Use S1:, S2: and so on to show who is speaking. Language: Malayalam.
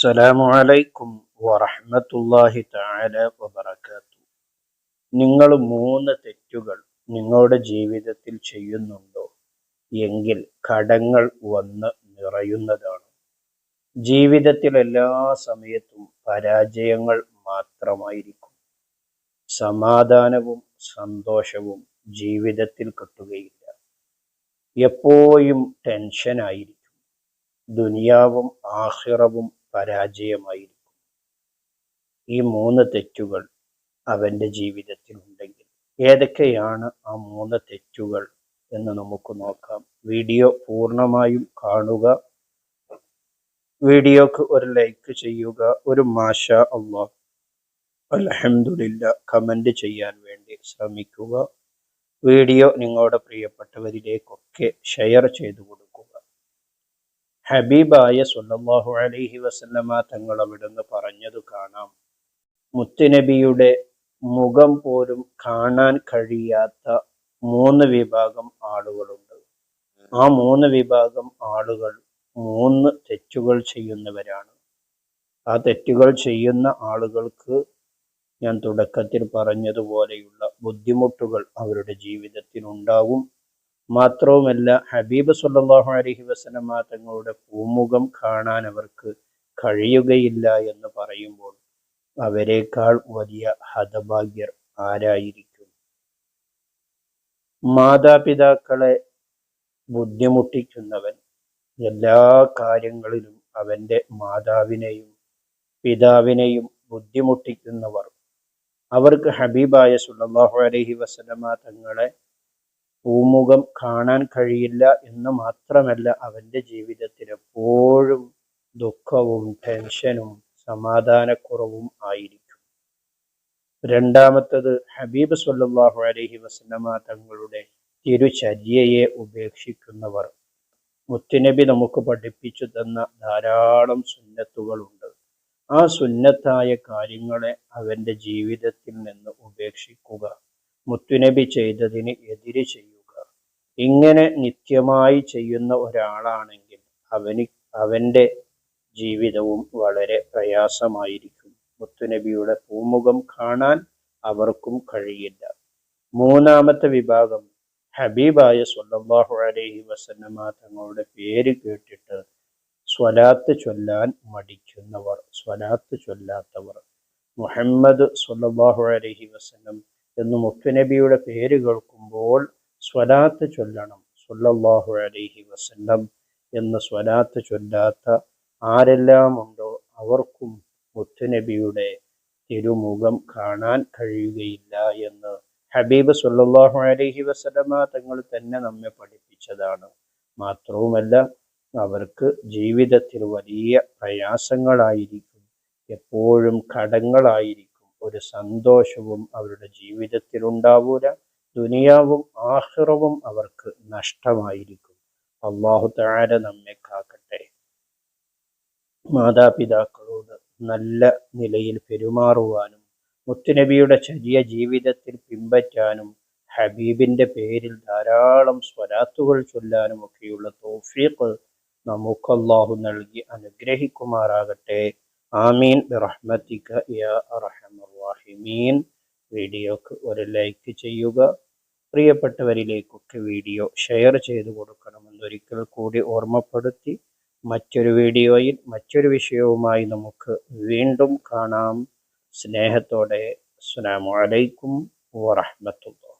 S1: അസ്സലാമു അലൈക്കും വറഹ്മത്തുള്ളാഹി തആല വബറകാതുഹു. നിങ്ങൾ 3 തെറ്റുകൾ നിങ്ങളുടെ ജീവിതത്തിൽ ചെയ്യുന്നുണ്ടോ എങ്കിൽ കടങ്ങൾ വന്ന് നിറയുന്നതാണ്. ജീവിതത്തിൽ എല്ലാ സമയത്തും പരാജയങ്ങൾ മാത്രമായിരിക്കും. സമാധാനവും സന്തോഷവും ജീവിതത്തിൽ കിട്ടുകയില്ല. എപ്പോഴും ടെൻഷനായിരിക്കും. ദുനിയാവും ആഖിറവും പരാജയമായിരിക്കും. ഈ 3 തെറ്റുകൾ അവൻ്റെ ജീവിതത്തിൽ ഉണ്ടെങ്കിൽ ഏതൊക്കെയാണ് ആ 3 തെറ്റുകൾ എന്ന് നമുക്ക് നോക്കാം. വീഡിയോ പൂർണ്ണമായും കാണുക. വീഡിയോക്ക് ഒരു ലൈക്ക് ചെയ്യുക. ഒരു മാഷാ അല്ലാഹ്, അൽഹംദുലില്ലാ കമന്റ് ചെയ്യാൻ വേണ്ടി ശ്രമിക്കുക. വീഡിയോ നിങ്ങളുടെ പ്രിയപ്പെട്ടവരിലേക്കൊക്കെ ഷെയർ ചെയ്തു കൊടുക്കുക. ഹബീബായ സ്വല്ലല്ലാഹു അലൈഹി വസല്ലമ തങ്ങൾ അവിടുന്ന് പറഞ്ഞത് കാണാം. മുത്തുനബിയുടെ മുഖം പോലും കാണാൻ കഴിയാത്ത 3 വിഭാഗം ആളുകളുണ്ട്. ആ 3 വിഭാഗം ആളുകൾ 3 തെറ്റുകൾ ചെയ്യുന്നവരാണ്. ആ തെറ്റുകൾ ചെയ്യുന്ന ആളുകൾക്ക് ഞാൻ തുടക്കത്തിൽ പറഞ്ഞതുപോലെയുള്ള ബുദ്ധിമുട്ടുകൾ അവരുടെ ജീവിതത്തിൽ ഉണ്ടാകും. മാത്രവുമല്ല, ഹബീബ് സ്വല്ലല്ലാഹു അലൈഹി വസല്ലമ തങ്ങളുടെ പൂമുഖം കാണാൻ അവർക്ക് കഴിയുകയില്ല എന്ന് പറയുമ്പോൾ അവരെക്കാൾ വലിയ ഹതഭാഗ്യർ ആരായിരിക്കും? മാതാപിതാക്കളെ ബുദ്ധിമുട്ടിക്കുന്നവൻ, എല്ലാ കാര്യങ്ങളിലും അവൻ്റെ മാതാവിനെയും പിതാവിനെയും ബുദ്ധിമുട്ടിക്കുന്നവർ, അവർക്ക് ഹബീബായ സ്വല്ലല്ലാഹു അലൈഹി വസല്ലമ തങ്ങളെ പൂമുഖം കാണാൻ കഴിയില്ല എന്ന് മാത്രമല്ല, അവൻ്റെ ജീവിതത്തിൽ എപ്പോഴും ദുഃഖവും ടെൻഷനും സമാധാനക്കുറവും ആയിരിക്കും. രണ്ടാമത്തത്, ഹബീബ് സ്വല്ലല്ലാഹു അലൈഹി വസല്ലമ തങ്ങളുടെ തിരുചര്യയെ ഉപേക്ഷിക്കുന്നവർ. മുത്തുനബി നമുക്ക് പഠിപ്പിച്ചു തന്ന ധാരാളം സുന്നത്തുകളുണ്ട്. ആ സുന്നത്തായ കാര്യങ്ങളെ അവൻ്റെ ജീവിതത്തിൽ നിന്ന് ഉപേക്ഷിക്കുക, മുത്തുനബി ചെയ്തതിന് എതിര് ചെയ്യുക. ഇങ്ങനെ നിത്യമായി ചെയ്യുന്ന ഒരാളാണെങ്കിൽ അവൻ്റെ ജീവിതവും വളരെ പ്രയാസമായിരിക്കും. മുത്തുനബിയുടെ പൂമുഖം കാണാൻ അവർക്കും കഴിയില്ല. മൂന്നാമത്തെ വിഭാഗം, ഹബീബായ സ്വല്ലല്ലാഹു അലൈഹി വസല്ലമ തങ്ങളുടെ പേര് കേട്ടിട്ട് സ്വലാത്ത് ചൊല്ലാൻ മടിക്കുന്നവർ, സ്വലാത്ത് ചൊല്ലാത്തവർ. മുഹമ്മദ് സ്വല്ലല്ലാഹു അലൈഹി വസല്ലം എന്ന് മുത്തുനബിയുടെ പേര് കേൾക്കുമ്പോൾ സ്വലാത്ത് ചൊല്ലണം. സ്വല്ലല്ലാഹു അലൈഹി വസല്ലം എന്ന് സ്വലാത്ത് ചൊല്ലാത്ത ആരെല്ലാം ഉണ്ടോ അവർക്കും മുത്തുനബിയുടെ തിരുമുഖം കാണാൻ കഴിയുകയില്ല എന്ന് ഹബീബ് സ്വല്ലല്ലാഹു അലൈഹി വസല്ലമ തങ്ങൾ തന്നെ നമ്മെ പഠിപ്പിച്ചതാണ്. മാത്രവുമല്ല, അവർക്ക് ജീവിതത്തിൽ വലിയ പ്രയാസങ്ങളായിരിക്കും. എപ്പോഴും കടങ്ങളായിരിക്കും. ഒരു സന്തോഷവും അവരുടെ ജീവിതത്തിൽ ഉണ്ടാവൂല. ദുനിയാവും ആഖിറവും അവർക്ക് നഷ്ടമായിരിക്കും. അല്ലാഹു തആല നമ്മെ കാക്കട്ടെ. മാതാപിതാക്കളോട് നല്ല നിലയിൽ പെരുമാറുവാനും മുത്തുനബിയുടെ ചര്യ ജീവിതത്തിൽ പിൻപറ്റാനും ഹബീബിൻ്റെ പേരിൽ ധാരാളം സ്വലാത്തുകൾ ചൊല്ലാനും ഒക്കെയുള്ള തൗഫീഖ് നമുക്ക് അല്ലാഹു നൽകി അനുഗ്രഹിക്കുമാറാകട്ടെ. ആമീൻ ബിറഹ്മതിക യാ അർഹമർ റഹീമീൻ. വീഡിയോക്ക് ഒരു ലൈക്ക് ചെയ്യുക. പ്രിയപ്പെട്ടവരിലേക്കൊക്കെ വീഡിയോ ഷെയർ ചെയ്തു കൊടുക്കണമെന്നൊരിക്കൽ കൂടി ഓർമ്മപ്പെടുത്തി മറ്റൊരു വീഡിയോയിൽ മറ്റൊരു വിഷയവുമായി നമുക്ക് വീണ്ടും കാണാം. സ്നേഹത്തോടെ. അസ്സലാമു അലൈക്കും വറഹ്മത്തുള്ളാഹി.